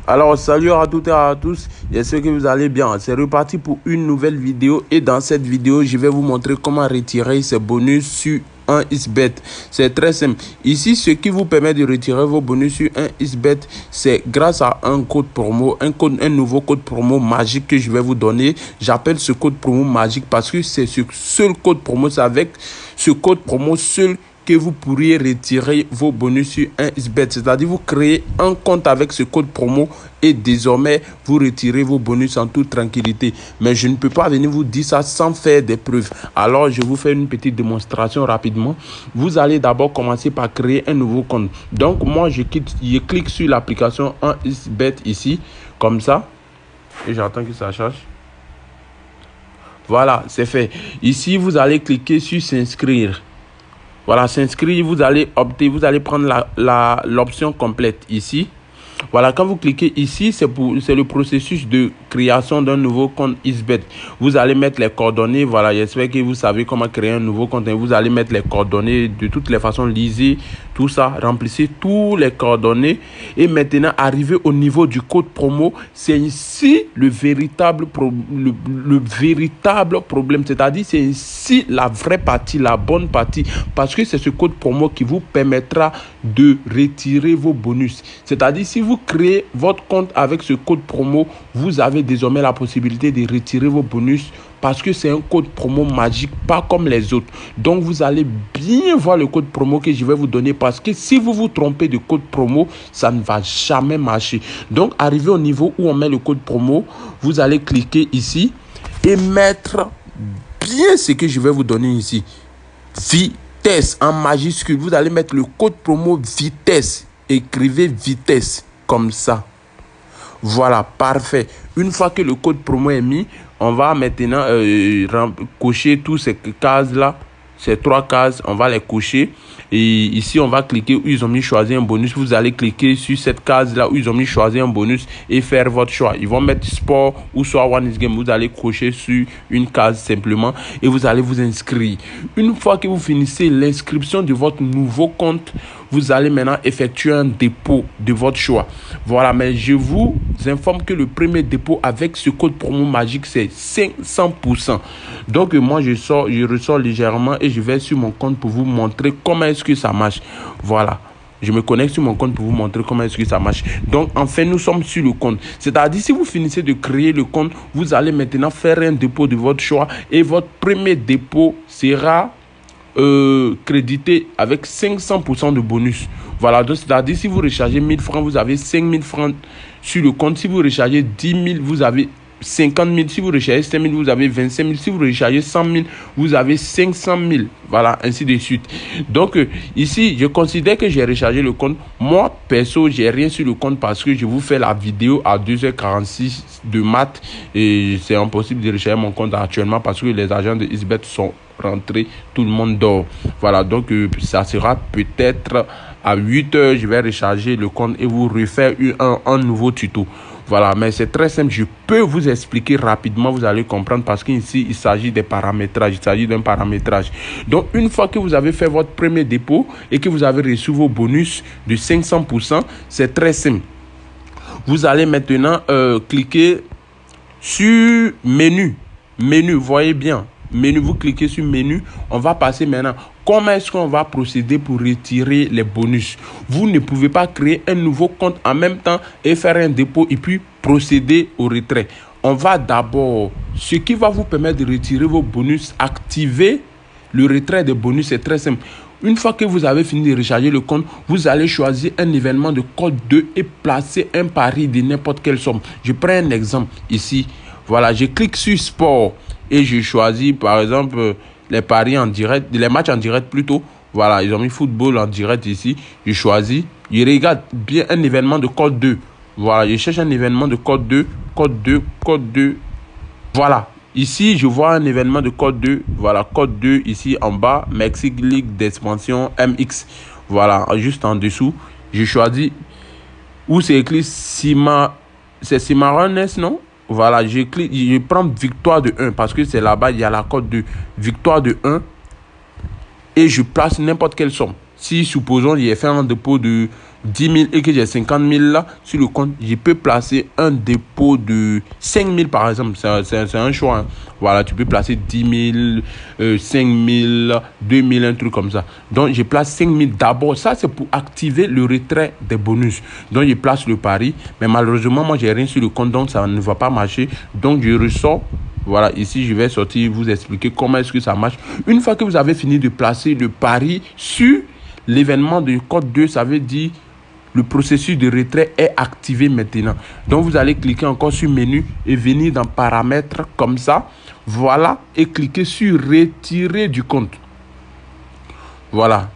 Alors salut à toutes et à tous, j'espère que vous allez bien. C'est reparti pour une nouvelle vidéo et dans cette vidéo je vais vous montrer comment retirer ces bonus sur un xBet. C'est très simple. Ici ce qui vous permet de retirer vos bonus sur un xBet, c'est grâce à un code promo, un nouveau code promo magique que je vais vous donner. J'appelle ce code promo magique parce que c'est ce seul code promo, c'est avec ce code promo seul que vous pourriez retirer vos bonus sur un xBet. C'est-à-dire vous créez un compte avec ce code promo et désormais vous retirez vos bonus en toute tranquillité. Mais je ne peux pas venir vous dire ça sans faire des preuves. Alors je vous fais une petite démonstration rapidement. Vous allez d'abord commencer par créer un nouveau compte. Donc moi je clique sur l'application 1xBet ici, comme ça. Et j'attends que ça charge. Voilà, c'est fait. Ici vous allez cliquer sur s'inscrire. Voilà, s'inscrire, vous allez opter, vous allez prendre l'option complète ici. Voilà, quand vous cliquez ici, c'est le processus de création d'un nouveau compte xBet. Vous allez mettre les coordonnées. Voilà, j'espère que vous savez comment créer un nouveau compte. Vous allez mettre les coordonnées de toutes les façons. Lisez tout ça, remplissez tous les coordonnées. Et maintenant, arrivez au niveau du code promo. C'est ici le véritable problème. C'est-à-dire, c'est ici la vraie partie, la bonne partie. Parce que c'est ce code promo qui vous permettra de retirer vos bonus. C'est-à-dire, si vous créez votre compte avec ce code promo, vous avez désormais la possibilité de retirer vos bonus parce que c'est un code promo magique, pas comme les autres. Donc, vous allez bien voir le code promo que je vais vous donner parce que si vous vous trompez de code promo, ça ne va jamais marcher. Donc, arrivé au niveau où on met le code promo, vous allez cliquer ici et mettre bien ce que je vais vous donner ici. Vitesse en majuscule. Vous allez mettre le code promo vitesse. Écrivez vitesse comme ça. Voilà, parfait. Une fois que le code promo est mis, on va maintenant cocher toutes ces cases-là. Ces trois cases, on va les cocher. Et ici, on va cliquer où ils ont mis choisir un bonus. Vous allez cliquer sur cette case-là où ils ont mis choisir un bonus et faire votre choix. Ils vont mettre sport ou soit one is game. Vous allez cocher sur une case simplement et vous allez vous inscrire. Une fois que vous finissez l'inscription de votre nouveau compte, vous allez maintenant effectuer un dépôt de votre choix. Voilà, mais je vous informe que le premier dépôt avec ce code promo magique, c'est 500%. Donc, moi, je ressors légèrement et je vais sur mon compte pour vous montrer comment est-ce que ça marche. Voilà. Je me connecte sur mon compte pour vous montrer comment est-ce que ça marche. Donc, enfin, nous sommes sur le compte. C'est-à-dire, si vous finissez de créer le compte, vous allez maintenant faire un dépôt de votre choix et votre premier dépôt sera crédité avec 500% de bonus. Voilà, donc c'est-à-dire si vous rechargez 1000 francs, vous avez 5000 francs sur le compte. Si vous rechargez 10 000, vous avez 50 000. Si vous rechargez 5 000, vous avez 25 000. Si vous rechargez 100 000, vous avez 500 000. Voilà, ainsi de suite. Donc, ici, je considère que j'ai rechargé le compte. Moi, perso, j'ai rien sur le compte parce que je vous fais la vidéo à 2h46 de maths. Et c'est impossible de recharger mon compte actuellement parce que les agents de xBet sont rentrés. Tout le monde dort. Voilà, donc, ça sera peut-être à 8h. Je vais recharger le compte et vous refaire un nouveau tuto. Voilà, mais c'est très simple. Je peux vous expliquer rapidement. Vous allez comprendre parce qu'ici, il s'agit des paramétrages. Il s'agit d'un paramétrage. Donc, une fois que vous avez fait votre premier dépôt et que vous avez reçu vos bonus de 500%, c'est très simple. Vous allez maintenant cliquer sur menu. Menu, voyez bien. Menu, vous cliquez sur menu. On va passer maintenant. Comment est-ce qu'on va procéder pour retirer les bonus? Vous ne pouvez pas créer un nouveau compte en même temps et faire un dépôt et puis procéder au retrait. On va d'abord, ce qui va vous permettre de retirer vos bonus, activer le retrait des bonus, c'est très simple. Une fois que vous avez fini de recharger le compte, vous allez choisir un événement de code 2 et placer un pari de n'importe quelle somme. Je prends un exemple ici. Voilà, je clique sur sport et je choisis par exemple les paris en direct, les matchs en direct plutôt. Voilà, ils ont mis football en direct ici. Je choisis, je regarde bien un événement de code 2. Voilà, je cherche un événement de code 2, code 2, code 2. Voilà, ici je vois un événement de code 2. Voilà, code 2 ici en bas, Mexique Ligue d'expansion MX. Voilà, juste en dessous, je choisis où c'est écrit c'est Cimarrones, non? Voilà, je clique, je prends victoire de 1 parce que c'est là-bas, il y a la cote de victoire de 1 et je place n'importe quelle somme. Si, supposons, j'ai fait un dépôt de 10 000 et que j'ai 50 000 là sur le compte, je peux placer un dépôt de 5 000 par exemple. C'est un choix. Hein. Voilà, tu peux placer 10 000, 5 000, 2 000, un truc comme ça. Donc, je place 5 000 d'abord. Ça, c'est pour activer le retrait des bonus. Donc, je place le pari. Mais malheureusement, moi, j'ai rien sur le compte, donc ça ne va pas marcher. Donc, je ressors. Voilà, ici, je vais sortir, vous expliquer comment est-ce que ça marche. Une fois que vous avez fini de placer le pari sur l'événement de code 2, ça veut dire le processus de retrait est activé maintenant. Donc, vous allez cliquer encore sur menu et venir dans paramètres comme ça. Voilà, et cliquer sur retirer du compte. Voilà.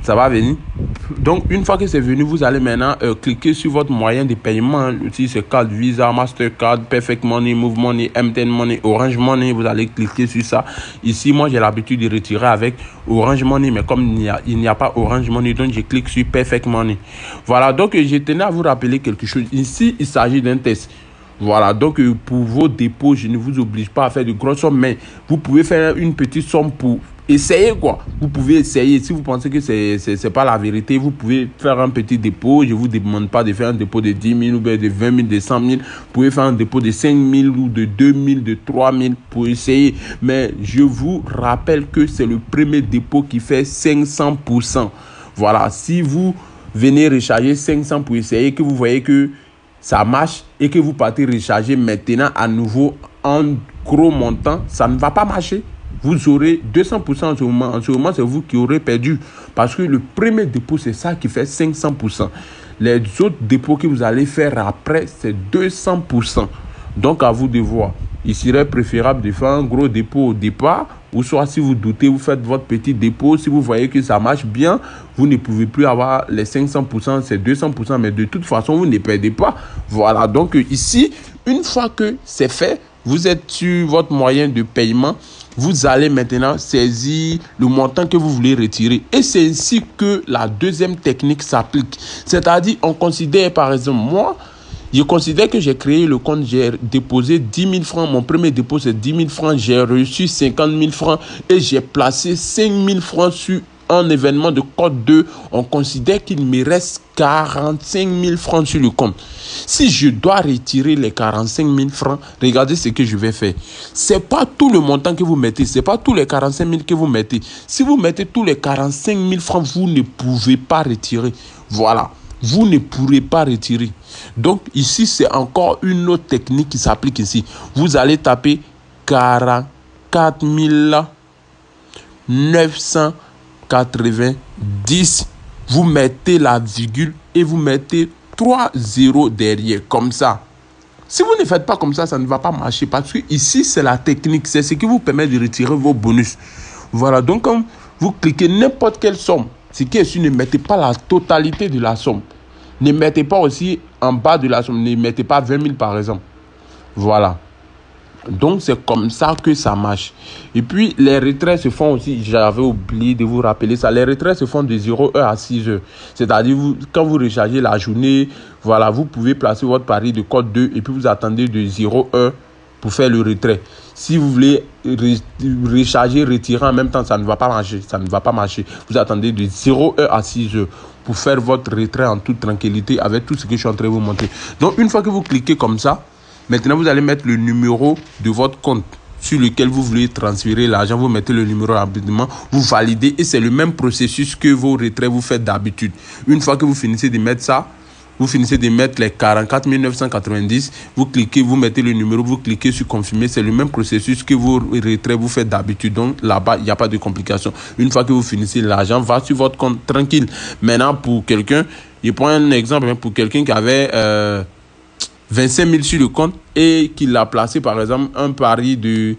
Ça va venir. Donc, une fois que c'est venu, vous allez maintenant cliquer sur votre moyen de paiement. Si c'est carte Visa, Mastercard, Perfect Money, Move Money, MTN Money, Orange Money, vous allez cliquer sur ça. Ici, moi, j'ai l'habitude de retirer avec Orange Money, mais comme il n'y a pas Orange Money, donc je clique sur Perfect Money. Voilà, donc je tenais à vous rappeler quelque chose. Ici, il s'agit d'un test. Voilà, donc pour vos dépôts, je ne vous oblige pas à faire de grosses sommes, mais vous pouvez faire une petite somme pour essayer quoi. Vous pouvez essayer. Si vous pensez que c'est pas la vérité, vous pouvez faire un petit dépôt. Je ne vous demande pas de faire un dépôt de 10 000 ou bien de 20 000, de 100 000. Vous pouvez faire un dépôt de 5 000 ou de 2 000, de 3 000 pour essayer. Mais je vous rappelle que c'est le premier dépôt qui fait 500%. Voilà, si vous venez recharger 500 pour essayer, que vous voyez que ça marche et que vous partez recharger maintenant à nouveau en gros montant, ça ne va pas marcher. Vous aurez 200% en ce moment. En ce moment, c'est vous qui aurez perdu. Parce que le premier dépôt, c'est ça qui fait 500%. Les autres dépôts que vous allez faire après, c'est 200%. Donc, à vous de voir. Il serait préférable de faire un gros dépôt au départ. Ou soit, si vous doutez, vous faites votre petit dépôt. Si vous voyez que ça marche bien, vous ne pouvez plus avoir les 500%, c'est 200%. Mais de toute façon, vous ne perdez pas. Voilà. Donc, ici, une fois que c'est fait, vous êtes sur votre moyen de paiement. Vous allez maintenant saisir le montant que vous voulez retirer. Et c'est ainsi que la deuxième technique s'applique. C'est-à-dire, on considère, par exemple, moi, je considère que j'ai créé le compte, j'ai déposé 10 000 francs. Mon premier dépôt, c'est 10 000 francs. J'ai reçu 50 000 francs et j'ai placé 5 000 francs sur un événement de code 2. On considère qu'il me reste 45 000 francs sur le compte. Si je dois retirer les 45 000 francs, regardez ce que je vais faire. Ce n'est pas tout le montant que vous mettez. Ce n'est pas tous les 45 000 que vous mettez. Si vous mettez tous les 45 000 francs, vous ne pouvez pas retirer. Voilà. Vous ne pourrez pas retirer. Donc, ici, c'est encore une autre technique qui s'applique ici. Vous allez taper 44 990. Vous mettez la virgule et vous mettez 3 zéros derrière, comme ça. Si vous ne faites pas comme ça, ça ne va pas marcher. Parce que ici, c'est la technique. C'est ce qui vous permet de retirer vos bonus. Voilà. Donc, quand vous cliquez n'importe quelle somme, ce qui est sûr, ne mettez pas la totalité de la somme. Ne mettez pas aussi en bas de la somme. Ne mettez pas 20 000 par exemple. Voilà. Donc, c'est comme ça que ça marche. Et puis, les retraits se font aussi, j'avais oublié de vous rappeler ça, les retraits se font de 0h à 6h. C'est-à-dire, quand vous rechargez la journée, voilà, vous pouvez placer votre pari de code 2 et puis vous attendez de 0h pour faire le retrait. Si vous voulez recharger, retirer en même temps, ça ne va pas marcher. Ça ne va pas marcher. Vous attendez de 0h à 6h pour faire votre retrait en toute tranquillité avec tout ce que je suis en train de vous montrer. Donc, une fois que vous cliquez comme ça, maintenant, vous allez mettre le numéro de votre compte sur lequel vous voulez transférer l'argent. Vous mettez le numéro rapidement, vous validez et c'est le même processus que vos retraits vous faites d'habitude. Une fois que vous finissez de mettre ça, vous finissez de mettre les 44 990, vous cliquez, vous mettez le numéro, vous cliquez sur confirmer. C'est le même processus que vos retraits vous faites d'habitude. Donc là-bas, il n'y a pas de complication. Une fois que vous finissez, l'argent va sur votre compte tranquille. Maintenant, pour quelqu'un, je prends un exemple, pour quelqu'un qui avait 25 000 sur le compte et qu'il a placé par exemple un pari de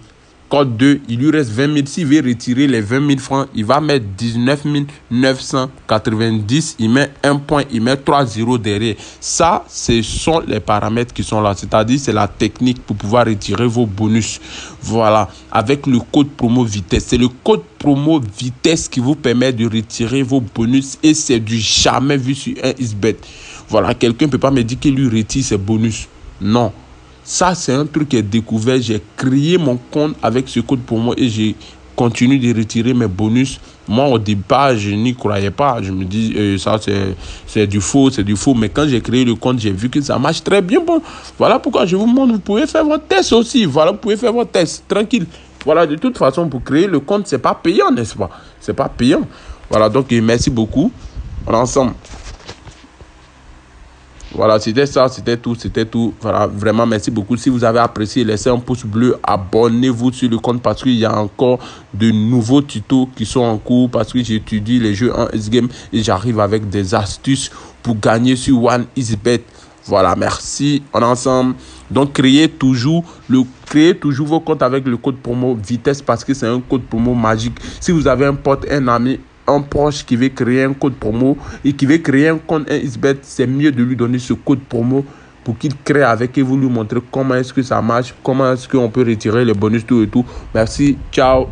code 2, il lui reste 20 000. S'il veut retirer les 20 000 francs, il va mettre 19 990, il met un point, il met 3 zéros derrière. Ça, ce sont les paramètres qui sont là. C'est-à-dire, c'est la technique pour pouvoir retirer vos bonus. Voilà, avec le code promo vitesse. C'est le code promo vitesse qui vous permet de retirer vos bonus et c'est du jamais vu sur un XBet. Voilà, quelqu'un ne peut pas me dire qu'il lui retire ses bonus. Non. Ça, c'est un truc qui est découvert. J'ai créé mon compte avec ce code promo et j'ai continue de retirer mes bonus Moi, au départ, je n'y croyais pas. Je me dis, ça, c'est du faux, c'est du faux. Mais quand j'ai créé le compte, j'ai vu que ça marche très bien. Bon, voilà pourquoi je vous montre. Vous pouvez faire votre test aussi. Voilà, vous pouvez faire votre test tranquille. Voilà, de toute façon, pour créer le compte, c'est pas payant, n'est-ce pas? C'est pas payant. Voilà, donc merci beaucoup. On est ensemble. Voilà, c'était ça, c'était tout. Voilà, vraiment, merci beaucoup. Si vous avez apprécié, laissez un pouce bleu, abonnez-vous sur le compte parce qu'il y a encore de nouveaux tutos qui sont en cours parce que j'étudie les jeux en S-Game et j'arrive avec des astuces pour gagner sur OneXBet. Voilà, merci, on est ensemble. Donc, créez toujours vos comptes avec le code promo vitesse parce que c'est un code promo magique. Si vous avez un pote, un ami, un proche qui veut créer un code promo et qui veut créer un compte XBET, c'est mieux de lui donner ce code promo pour qu'il crée avec et vous lui montrer comment est-ce que ça marche, comment est-ce qu'on peut retirer les bonus, tout et tout. Merci, ciao.